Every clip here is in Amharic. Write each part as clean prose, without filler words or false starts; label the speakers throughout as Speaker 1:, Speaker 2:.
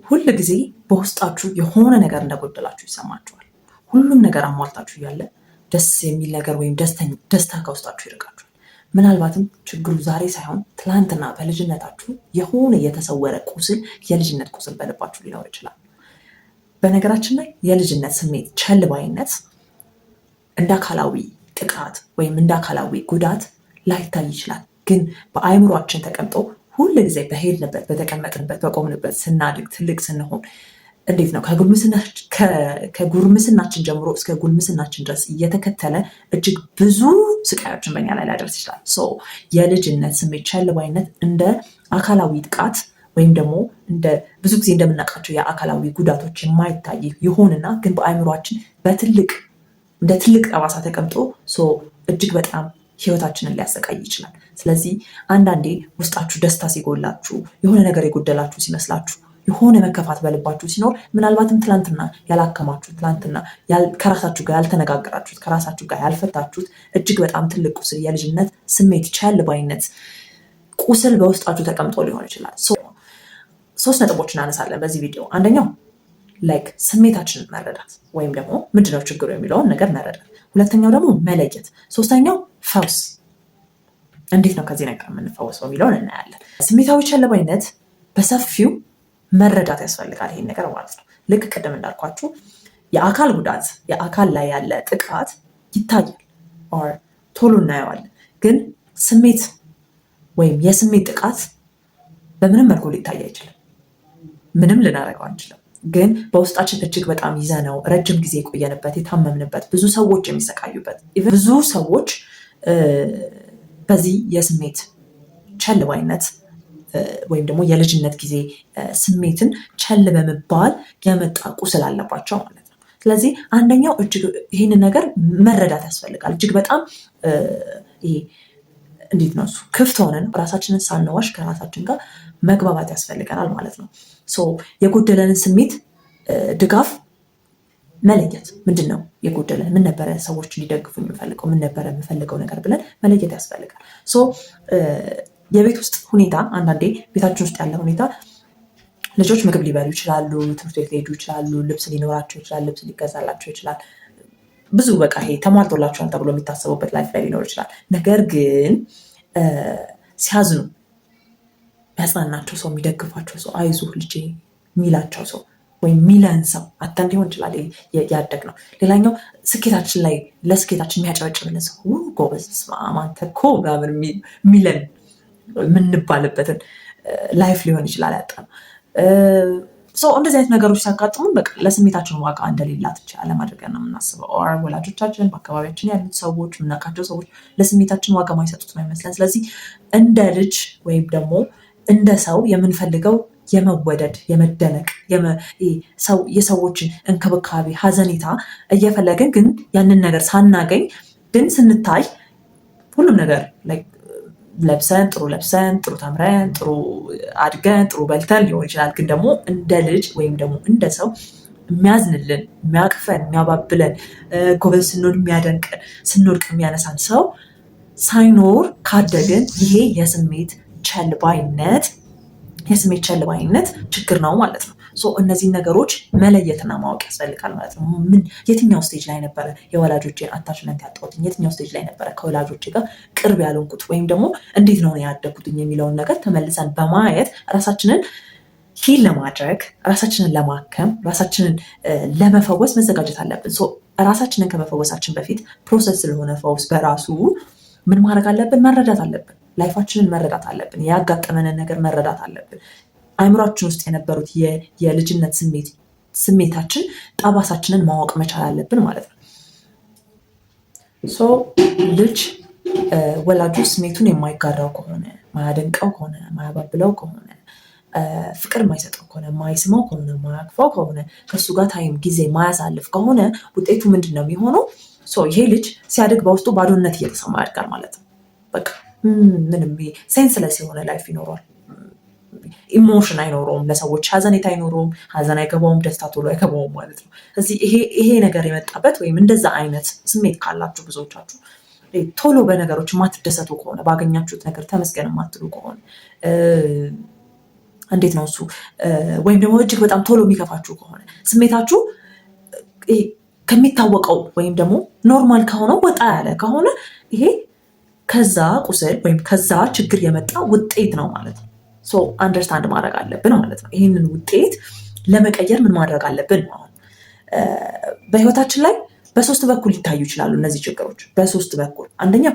Speaker 1: ሁል ጊዜ በውስጣችሁ የሆነ ነገር እንደጎደላችሁ ይሰማችኋል። ሁሉም ነገር አሟልታችሁ እያለ ደስ የሚል ነገር ወይም ደስታ ከውስጣችሁ ይርቃችኋል። ምናልባትም ችግሩ ዛሬ ሳይሆን ትላንትና በልጅነታችሁ የሆነ የተሰወረ ቁስል፣ የልጅነት ቁስል በልባችሁ ሊኖር ይችላል። በነገራችን ላይ የልጅነት ስሜት ቸልባይነት እንደ አካላዊ ጥቃት ወይም እንደ አካላዊ ጉዳት ላይታይ ይችላል። ግን በአእምሯችን ተቀምጦ ሁል ጊዜ በሄድንበት፣ በተቀመጥንበት፣ በቆምንበት ስናድግ ትልቅ ስንሆን እንዴት ነው ከጉርምስናችን ጀምሮ እስከ ጉልምስናችን ድረስ እየተከተለ እጅግ ብዙ ስቃዮችን በኛ ላይ ሊያደርስ ይችላል። የልጅነት ስሜት ቸልባይነት እንደ አካላዊ ጥቃት ወይም ደግሞ እንደ ብዙ ጊዜ እንደምናውቃቸው የአካላዊ ጉዳቶች የማይታይ ይሆንና ግን በአእምሯችን እንደ ትልቅ ጠባሳ ተቀምጦ እጅግ በጣም ህይወታችንን ሊያሰቃይ ይችላል። ስለዚህ አንዳንዴ ውስጣችሁ ደስታ ሲጎላችሁ፣ የሆነ ነገር የጎደላችሁ ሲመስላችሁ፣ የሆነ መከፋት በልባችሁ ሲኖር ምናልባትም ትላንትና ያላከማችሁት፣ ትላንትና ከራሳችሁ ጋር ያልተነጋገራችሁት፣ ከራሳችሁ ጋር ያልፈታችሁት እጅግ በጣም ትልቅ ቁስል፣ የልጅነት ስሜት ቸልባይነት ቁስል በውስጣችሁ ተቀምጦ ሊሆን ይችላል። 3 ነጥቦች እናነሳለን በዚህ ቪዲዮ። አንደኛው ስሜታችንን መረዳት ወይም ደግሞ ምንድነው ችግሩ የሚለውን ነገር መረዳት። ሁለተኛው ደግሞ መለየት። ሶስተኛው ፈውስ። እንዴት ነው ከዚህ ነገር የምንፈወሰው የሚለውን እናያለን። ስሜታዊ ቸልባይነት በሰፊው መረዳት ያስፈልጋል። ይሄን ነገር ማለት ነው። ልክ ቅድም እንዳልኳችሁ የአካል ጉዳት፣ የአካል ላይ ያለ ጥቃት ይታያል፣ ቶሎ እናየዋለን። ግን ስሜት ወይም የስሜት ጥቃት በምንም መልኩ ሊታይ አይችልም። ምንም ልናደርገው አንችልም። ግን በውስጣችን እጅግ በጣም ይዘነው ረጅም ጊዜ የቆየንበት፣ የታመምንበት፣ ብዙ ሰዎች የሚሰቃዩበት፣ ብዙ ሰዎች በዚህ የስሜት ቸልባይነት ወይም ደግሞ የልጅነት ጊዜ ስሜትን ቸል በመባል የመጣ ቁስል አለባቸው ማለት ነው። ስለዚህ አንደኛው ይህንን ነገር መረዳት ያስፈልጋል። እጅግ በጣም እንዴት ነው ክፍት ሆነን ራሳችንን ሳንዋሽ ከራሳችን ጋር መግባባት ያስፈልገናል ማለት ነው። የጎደለንን ስሜት ድጋፍ መለየት። ምንድን ነው የጎደለን? ምን ነበረ ሰዎች እንዲደግፉ የምፈልገው? ምን ነበረ የምፈልገው ነገር ብለን መለየት ያስፈልጋል። የቤት ውስጥ ሁኔታ፣ አንዳንዴ ቤታችን ውስጥ ያለ ሁኔታ፣ ልጆች ምግብ ሊበሉ ይችላሉ፣ ትምህርት ቤት ሊሄዱ ይችላሉ፣ ልብስ ሊኖራቸው ይችላል፣ ልብስ ሊገዛላቸው ይችላል። ብዙ በቃ ይሄ ተሟልቶላቸዋል ተብሎ የሚታሰቡበት ላይፍ ላይ ሊኖር ይችላል። ነገር ግን ሲያዝኑ የሚያጽናናቸው ሰው፣ የሚደግፋቸው ሰው፣ አይዞህ ልጄ የሚላቸው ሰው ወይም ሚለን ሰው አተን ሊሆን ይችላል ያደግ ነው። ሌላኛው ለስኬታችን የሚያጨበጭብልን ሰው፣ ጎበዝ አንተ እኮ ሚለን የምንባልበትን ላይፍ ሊሆን ይችላል ያጣ ነው። እንደዚህ አይነት ነገሮች ሲያጋጥሙን በቃ ለስሜታችን ዋጋ እንደሌላት ዓለም አድርገን ነው የምናስበው። ወላጆቻችን፣ በአካባቢያችን ያሉት ሰዎች፣ የምናውቃቸው ሰዎች ለስሜታችን ዋጋ ማይሰጡት ነው ይመስለን። ስለዚህ እንደ ልጅ ወይም ደግሞ እንደ ሰው የምንፈልገው የመወደድ፣ የመደነቅ፣ የሰዎችን እንክብካቤ፣ ሀዘኔታ እየፈለግን ግን ያንን ነገር ሳናገኝ ግን ስንታይ ሁሉም ነገር ለብሰን ጥሩ ተምረን ጥሩ አድገን ጥሩ በልተን ሊሆን ይችላል። ግን ደግሞ እንደ ልጅ ወይም ደግሞ እንደ ሰው የሚያዝንልን፣ የሚያቅፈን፣ የሚያባብለን፣ ጎበዝ ስንሆን የሚያደንቀን፣ ስንወድቅ የሚያነሳን ሰው ሳይኖር ካደግን ይሄ የስሜት ቸልባይነት ችግር ነው ማለት ነው። እነዚህን ነገሮች መለየትና ማወቅ ያስፈልጋል ማለት ነው። የትኛው ስቴጅ ላይ ነበረ የወላጆቼን አታችመንት ያጣሁት? የትኛው ስቴጅ ላይ ነበረ ከወላጆቼ ጋር ቅርብ ያልሆንኩት? ወይም ደግሞ እንዴት ነው ያደግኩትኝ የሚለውን ነገር ተመልሰን በማየት ራሳችንን ሂል ለማድረግ፣ ራሳችንን ለማከም፣ ራሳችንን ለመፈወስ መዘጋጀት አለብን። ራሳችንን ከመፈወሳችን በፊት ፕሮሰስ ስለሆነ ፈውስ በራሱ ምን ማድረግ አለብን? መረዳት አለብን። ላይፋችንን መረዳት አለብን። ያጋጠመንን ነገር መረዳት አለብን። አእምሯችን ውስጥ የነበሩት የልጅነት ስሜታችን ጠባሳችንን ማወቅ መቻል አለብን ማለት ነው። ልጅ ወላጁ ስሜቱን የማይጋራው ከሆነ፣ ማያደንቀው ከሆነ፣ ማያባብለው ከሆነ፣ ፍቅር የማይሰጠው ከሆነ፣ ማይስመው ከሆነ፣ ማያቅፈው ከሆነ፣ ከሱ ጋር ታይም ጊዜ ማያሳልፍ ከሆነ ውጤቱ ምንድን ነው የሚሆነው? ይሄ ልጅ ሲያድግ በውስጡ ባዶነት እየተሰማ ያድጋል ማለት ነው። በቃ ምንም ሴንስለስ የሆነ ላይፍ ይኖረዋል። ኢሞሽን አይኖረውም፣ ለሰዎች ሀዘኔታ አይኖረውም፣ ሀዘን አይገባውም፣ ደስታ ቶሎ አይገባውም ማለት ነው። ስለዚህ ይሄ ነገር የመጣበት ወይም እንደዛ አይነት ስሜት ካላችሁ ብዙዎቻችሁ ቶሎ በነገሮች የማትደሰቱ ከሆነ፣ ባገኛችሁት ነገር ተመስገን የማትሉ ከሆነ፣ እንዴት ነው እሱ? ወይም ደግሞ እጅግ በጣም ቶሎ የሚከፋችሁ ከሆነ ስሜታችሁ ከሚታወቀው ወይም ደግሞ ኖርማል ከሆነው ወጣ ያለ ከሆነ ይሄ ከዛ ቁስል ወይም ከዛ ችግር የመጣ ውጤት ነው ማለት ነው። ሶ አንደርስታንድ ማድረግ አለብን ማለት ነው። ይህንን ውጤት ለመቀየር ምን ማድረግ አለብን ነው። በህይወታችን ላይ በሶስት በኩል ሊታዩ ይችላሉ እነዚህ ችግሮች። በሶስት በኩል አንደኛው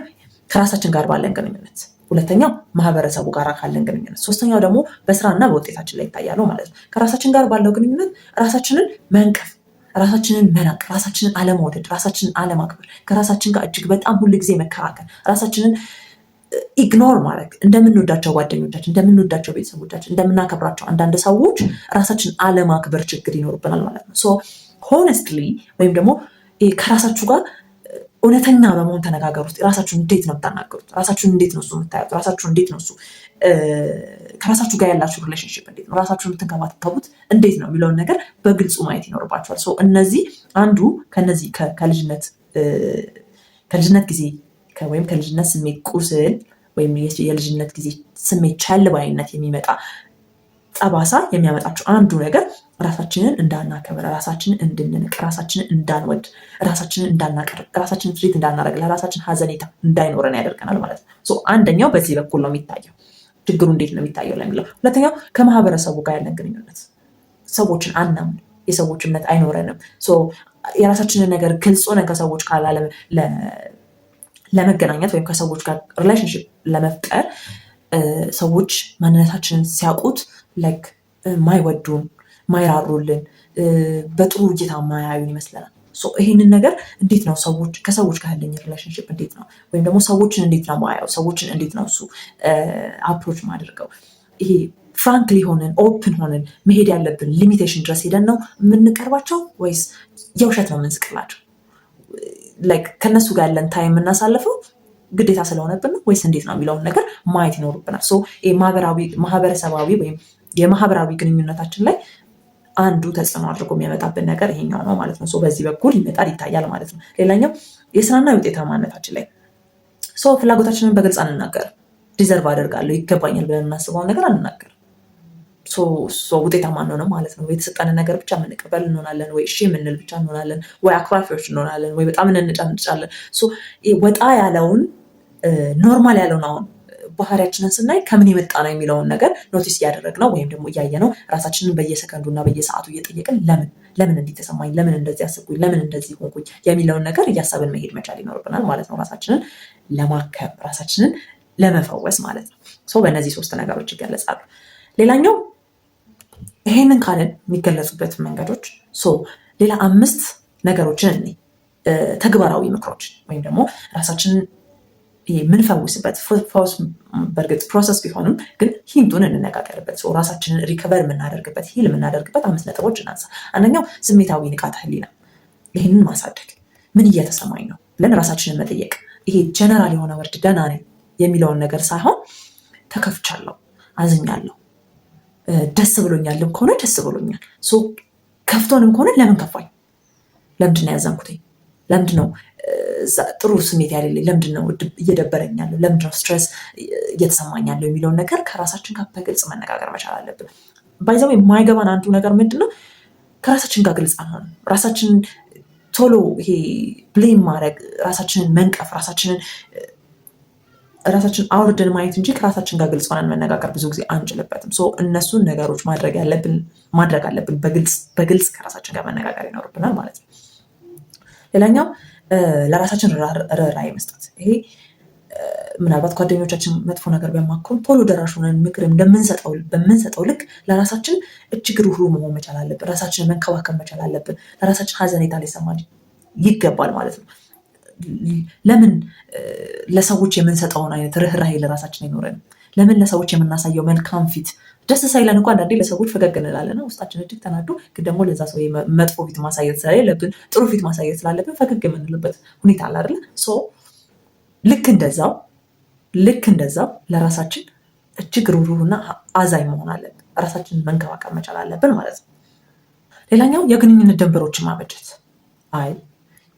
Speaker 1: ከራሳችን ጋር ባለን ግንኙነት፣ ሁለተኛው ማህበረሰቡ ጋር ካለን ግንኙነት፣ ሶስተኛው ደግሞ በስራና በውጤታችን ላይ ይታያሉ ማለት ነው። ከራሳችን ጋር ባለው ግንኙነት ራሳችንን መንቀፍ፣ ራሳችንን መናቅ፣ ራሳችንን አለመውደድ፣ ራሳችንን አለማክበር፣ ከራሳችን ጋር እጅግ በጣም ሁል ጊዜ መከራከር፣ ራሳችንን ኢግኖር ማድረግ፣ እንደምንወዳቸው ጓደኞቻችን፣ እንደምንወዳቸው ቤተሰቦቻችን፣ እንደምናከብራቸው አንዳንድ ሰዎች ራሳችንን አለማክበር ችግር ይኖርብናል ማለት ነው። ሶ ሆነስትሊ ወይም ደግሞ ከራሳችሁ ጋር እውነተኛ በመሆን ተነጋገሩት። ራሳችሁን እንዴት ነው የምታናገሩት? ራሳችሁን እንዴት ነው እሱ የምታዩት? ራሳችሁን እንዴት ነው እሱ ከራሳችሁ ጋር ያላችሁ ሪሌሽንሽፕ እንዴት ነው? ራሳችሁን የምትንከባከቡት እንዴት ነው የሚለውን ነገር በግልጹ ማየት ይኖርባችኋል። እነዚህ አንዱ ከነዚህ ከልጅነት ጊዜ ወይም ከልጅነት ስሜት ቁስል ወይም የልጅነት ጊዜ ስሜት ቸልባይነት የሚመጣ ጠባሳ የሚያመጣቸው አንዱ ነገር ራሳችንን እንዳናከብር፣ ራሳችንን እንድንንቅ፣ ራሳችንን እንዳንወድ፣ ራሳችንን እንዳናቀርብ፣ ራሳችንን ትሪት እንዳናደርግ፣ ለራሳችን ሀዘኔታ እንዳይኖረን ያደርገናል ማለት ነው። አንደኛው በዚህ በኩል ነው የሚታየው። ችግሩ እንዴት ነው የሚታየው ለሚለው፣ ሁለተኛው ከማህበረሰቡ ጋር ያለን ግንኙነት። ሰዎችን አናምን፣ የሰዎች እምነት አይኖረንም። የራሳችንን ነገር ግልጽ ሆነን ከሰዎች ጋር ለመገናኘት ወይም ከሰዎች ጋር ሪሌሽንሽፕ ለመፍጠር ሰዎች ማንነታችንን ሲያውቁት ላይክ ማይወዱን፣ ማይራሩልን፣ በጥሩ እይታ ማያዩን ይመስለናል። ይህንን ነገር እንዴት ነው ከሰዎች ጋር ያለኝ ሪሌሽንሽፕ እንዴት ነው? ወይም ደግሞ ሰዎችን እንዴት ነው ማያው? ሰዎችን እንዴት ነው እሱ አፕሮች ማድርገው? ይሄ ፍራንክሊ ሆነን ኦፕን ሆነን መሄድ ያለብን ሊሚቴሽን ድረስ ሄደን ነው የምንቀርባቸው ወይስ የውሸት ነው የምንስቅላቸው? ከነሱ ጋር ያለን ታይም የምናሳልፈው ግዴታ ስለሆነብን ነው ወይስ እንዴት ነው የሚለውን ነገር ማየት ይኖርብናል። ማህበረሰባዊ ወይም የማህበራዊ ግንኙነታችን ላይ አንዱ ተጽዕኖ አድርጎ የሚያመጣብን ነገር ይሄኛው ነው ማለት ነው። በዚህ በኩል ይመጣል ይታያል ማለት ነው። ሌላኛው የስራና የውጤታማነታችን ላይ ፍላጎታችንን በግልጽ አንናገርም። ዲዘርቭ አደርጋለሁ ይገባኛል ብለን እናስበውን ነገር አንናገርም። ውጤታማ አንሆንም ማለት ነው። የተሰጠንን ነገር ብቻ የምንቀበል እንሆናለን፣ ወይ እሺ የምንል ብቻ እንሆናለን፣ ወይ አኩራፊዎች እንሆናለን፣ ወይ በጣም እንነጫንጫለን። ወጣ ያለውን ኖርማል ያለውን አሁን ባህሪያችንን ስናይ ከምን የመጣ ነው የሚለውን ነገር ኖቲስ እያደረግነው ወይም ደግሞ እያየነው ራሳችንን በየሰከንዱና በየሰዓቱ እየጠየቅን ለምን እንዲህ ተሰማኝ፣ ለምን እንደዚህ አስብኩኝ፣ ለምን እንደዚህ ሆንኩኝ የሚለውን ነገር እያሰብን መሄድ መቻል ይኖርብናል ማለት ነው። ራሳችንን ለማከም ራሳችንን ለመፈወስ ማለት ነው። በእነዚህ 3 ነገሮች ይገለጻሉ። ሌላኛው ይሄንን ካልን የሚገለጹበት መንገዶች ሌላ 5 ነገሮችን ተግባራዊ ምክሮች ወይም ደግሞ ራሳችንን የምንፈውስበት በእርግጥ ፕሮሰስ ቢሆንም ግን ሂንቱን እንነጋገርበት። ራሳችንን ሪከቨር የምናደርግበት ሂል የምናደርግበት 5 ነጥቦች እናንሳ። አንደኛው ስሜታዊ ንቃተ ህሊና፣ ይህንን ማሳደግ። ምን እየተሰማኝ ነው ብለን ራሳችንን መጠየቅ። ይሄ ጀነራል የሆነ ወርድ ደህና ነኝ የሚለውን ነገር ሳይሆን ተከፍቻለሁ፣ አዝኛለሁ፣ ደስ ብሎኛልም ከሆነ ደስ ብሎኛል፣ ከፍቶንም ከሆነ ለምን ከፋኝ፣ ለምንድን ነው ያዘንኩትኝ፣ ለምንድን ነው ጥሩ ስሜት ያሌለኝ፣ ለምንድን ነው እየደበረኝ ያለው፣ ለምንድን ነው ስትረስ እየተሰማኝ ያለው የሚለውን ነገር ከራሳችን ጋር በግልጽ መነጋገር መቻል አለብን። ባይዘው የማይገባን አንዱ ነገር ምንድን ነው? ከራሳችን ጋር ግልጽ አንሆንም። ራሳችንን ቶሎ ይሄ ብሌም ማድረግ፣ ራሳችንን መንቀፍ፣ ራሳችንን አውርደን ማየት እንጂ ከራሳችን ጋር ግልጽ ሆነን መነጋገር ብዙ ጊዜ አንችልበትም። እነሱን ነገሮች ማድረግ አለብን። በግልጽ ከራሳችን ጋር መነጋገር ይኖርብናል ማለት ነው። ሌላኛው ለራሳችን ርህራሄ መስጠት። ይሄ ምናልባት ጓደኞቻችን መጥፎ ነገር ቢያማክሩን ቶሎ ደራሽ ሆነን ምክር በምንሰጠው ልክ ለራሳችን እጅግ ሩህሩህ መሆን መቻል አለብን። ራሳችንን መንከባከብ መቻል አለብን። ለራሳችን ሀዘኔታ ሊሰማን ይገባል ማለት ነው። ለምን ለሰዎች የምንሰጠውን አይነት ርህራሄ ለራሳችን አይኖረንም? ለምን ለሰዎች የምናሳየው መልካም ፊት ደስ ሳይለን እንኳ አንዳንዴ ለሰዎች ፈገግ እንላለን። ውስጣችን እጅግ ተናዶ ግን ደግሞ ለዛ ሰው መጥፎ ፊት ማሳየት ስለሌለብን ጥሩ ፊት ማሳየት ስላለብን ፈገግ የምንልበት ሁኔታ አለ አይደለ? ልክ እንደዛው ለራሳችን እጅግ ሩህሩህና አዛኝ መሆን አለብን። ራሳችንን መንከባከብ መቻል አለብን ማለት ነው። ሌላኛው የግንኙነት ድንበሮችን ማበጀት። አይ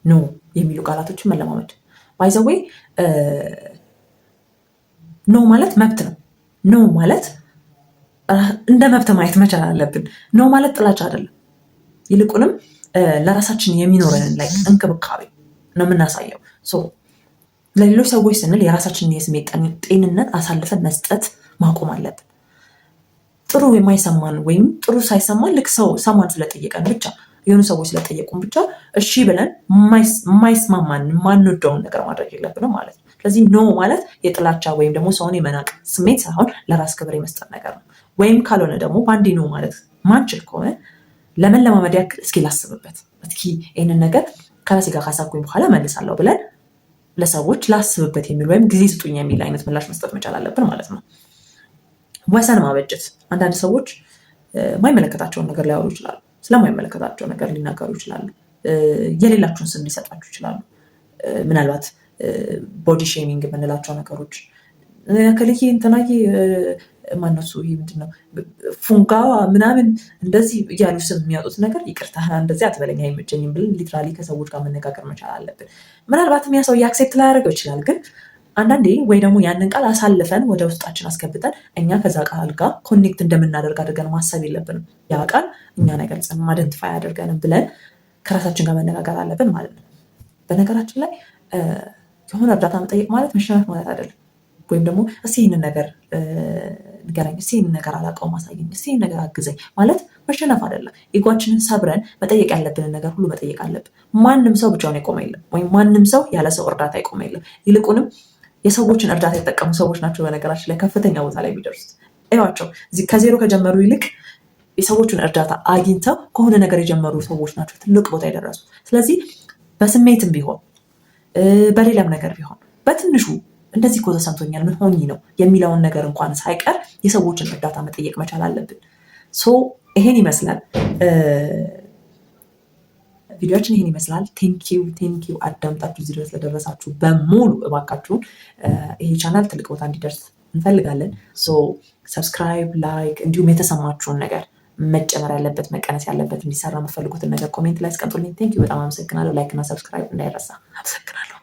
Speaker 1: ኖ የሚሉ ቃላቶችን መለማመድ። ባይ ዘ ዌይ ኖ ማለት መብት ነው። ኖ ማለት እንደ መብት ማየት መቻል አለብን። ነው ማለት ጥላቻ አይደለም። ይልቁንም ለራሳችን የሚኖረንን ላይ እንክብካቤ ነው የምናሳየው። ለሌሎች ሰዎች ስንል የራሳችንን የስሜት ጤንነት አሳልፈን መስጠት ማቆም አለብን። ጥሩ የማይሰማን ወይም ጥሩ ሳይሰማን ልክ ሰማን ስለጠየቀን ብቻ የሆኑ ሰዎች ስለጠየቁን ብቻ እሺ ብለን የማይስማማን የማንወደውን ነገር ማድረግ የለብንም ማለት ነው። ስለዚህ ኖ ማለት የጥላቻ ወይም ደግሞ ሰውን የመናቅ ስሜት ሳይሆን ለራስ ክብር የመስጠት ነገር ነው። ወይም ካልሆነ ደግሞ በአንዴ ኖ ማለት ማንችል ከሆነ ለመለማመድ ያክል እስኪ ላስብበት፣ እስኪ ይህንን ነገር ከራሴ ጋር ካሳብኩኝ በኋላ መልሳለሁ ብለን ለሰዎች ላስብበት የሚል ወይም ጊዜ ስጡኝ የሚል አይነት ምላሽ መስጠት መቻል አለብን ማለት ነው። ወሰን ማበጀት። አንዳንድ ሰዎች የማይመለከታቸውን ነገር ሊያወሩ ይችላሉ። ስለማይመለከታቸው ነገር ሊናገሩ ይችላሉ። የሌላቸውን ስም ሊሰጣችሁ ይችላሉ። ምናልባት ቦዲ ሼሚንግ የምንላቸው ነገሮች ከልዬ እንትናዬ ማነሱ ይህ ምንድነው ፉንጋ ምናምን እንደዚህ እያሉ ስም የሚያወጡት ነገር ይቅርታ እንደዚህ አትበለኝ አይመቸኝም ብለን ሊትራሊ ከሰዎች ጋር መነጋገር መቻል አለብን። ምናልባትም ያ ሰው የአክሴፕት ላያደርገው ይችላል። ግን አንዳንዴ ወይ ደግሞ ያንን ቃል አሳልፈን ወደ ውስጣችን አስገብተን እኛ ከዛ ቃል ጋር ኮኔክት እንደምናደርግ አድርገን ማሰብ የለብንም። ያ ቃል እኛን አይገልጽንም፣ አይደንቲፋይ አድርገንም ብለን ከራሳችን ጋር መነጋገር አለብን ማለት ነው። በነገራችን ላይ የሆነ እርዳታ መጠየቅ ማለት መሸነፍ ማለት አይደለም። ወይም ደግሞ እስኪ ይህንን ነገር ንገረኝ፣ እስኪ ይህንን ነገር አላውቀውም አሳየኝ፣ እስኪ ይህንን ነገር አግዘኝ ማለት መሸነፍ አይደለም። ኢጓችንን ሰብረን መጠየቅ ያለብንን ነገር ሁሉ መጠየቅ አለብን። ማንም ሰው ብቻውን የቆመ የለም፣ ወይም ማንም ሰው ያለ ሰው እርዳታ የቆመ የለም። ይልቁንም የሰዎችን እርዳታ የተጠቀሙ ሰዎች ናቸው በነገራችን ላይ ከፍተኛ ቦታ ላይ የሚደርሱት። እዩዋቸው፣ ከዜሮ ከጀመሩ ይልቅ የሰዎችን እርዳታ አግኝተው ከሆነ ነገር የጀመሩ ሰዎች ናቸው ትልቅ ቦታ የደረሱ። ስለዚህ በስሜትም ቢሆን በሌላም ነገር ቢሆን በትንሹ እንደዚህ እኮ ተሰምቶኛል ምን ሆኜ ነው የሚለውን ነገር እንኳን ሳይቀር የሰዎችን እርዳታ መጠየቅ መቻል አለብን። ይሄን ይመስላል ቪዲዮችን፣ ይሄን ይመስላል። ቴንኪው አዳምጣችሁ እዚህ ድረስ ለደረሳችሁ በሙሉ እባካችሁን ይሄ ቻናል ትልቅ ቦታ እንዲደርስ እንፈልጋለን። ሰብስክራይብ፣ ላይክ እንዲሁም የተሰማችሁን ነገር መጨመር ያለበት መቀነስ ያለበት እንዲሰራ የምፈልጉትን ነገር ኮሜንት ላይ አስቀምጡልኝ። ቴንኪው በጣም አመሰግናለሁ። ላይክ እና ሰብስክራይብ እንዳይረሳ። አመሰግናለሁ።